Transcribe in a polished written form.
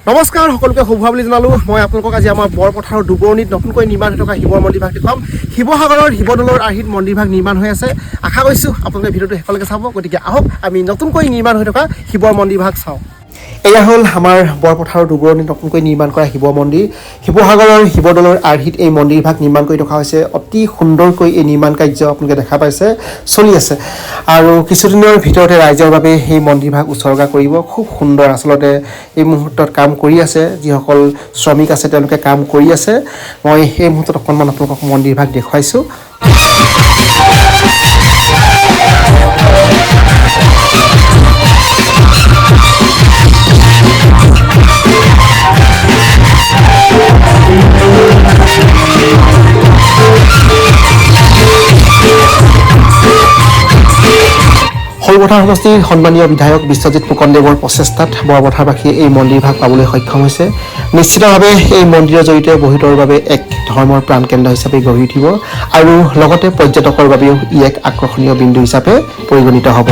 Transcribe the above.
নমস্কাৰ সকলোকে শুভ বুলি জনালো মই আপোনালোকক আজি আমাৰ বৰপথাৰৰ দুবৰণিত নতুনকৈ নিৰ্মাণ হৈ থকা শিৱৰ মন্দিৰ ভাগ দেখুৱাম শিৱসাগৰৰ শিৱদৌলৰ আৰ্হিত মন্দিৰ ভাগ নিৰ্মাণ হৈ আছে আশা কৰিছোঁ আপোনালোকে ভিডিঅ'টো শেষলৈকে চাব গতিকে আহক আমি নতুনকৈ নিৰ্মাণ হৈ থকা শিৱৰ মন্দিৰ ভাগ চাওঁ এয়া হ'ল আমাৰ বৰপথাৰৰ দুবৰণিত নতুনকৈ নিৰ্মাণ কৰা শিৱ মন্দিৰ শিৱসাগৰৰ শিৱদৌলৰ আৰ্হিত এই মন্দিৰ ভাগ নিৰ্মাণ কৰি থকা হৈছে অতি সুন্দৰকৈ এই নিৰ্মাণ কাৰ্য আপোনালোকে দেখা পাইছে চলি আছে আৰু কিছুদিনৰ ভিতৰতে ৰাইজৰ বাবে এই মন্দিৰ ভাগ উৎসৰ্গা কৰিব খুব সুন্দৰ আচলতে এই মুহূৰ্তত কাম কৰি আছে যিসকল শ্ৰমিক আছে তেওঁলোকে কাম কৰি আছে মই এই মুহূৰ্তত অকণমান আপোনালোকক মন্দিৰ ভাগ দেখুৱাইছোঁ সৰুপথাৰ সমষ্টিৰ সন্মানীয় বিধায়ক বিশ্বজিৎ ফুকনদেৱৰ প্ৰচেষ্টাত বৰপথাৰবাসীয়ে এই মন্দিৰ ভাগ পাবলৈ সক্ষম হৈছে নিশ্চিতভাৱে এই মন্দিৰৰ জৰিয়তে বহুতৰ বাবে এক ধৰ্মৰ প্ৰাণকেন্দ্ৰ হিচাপে গঢ়ি উঠিব আৰু লগতে পৰ্যটকৰ বাবেও ই এক আকৰ্ষণীয় বিন্দু হিচাপে পৰিগণিত হ'ব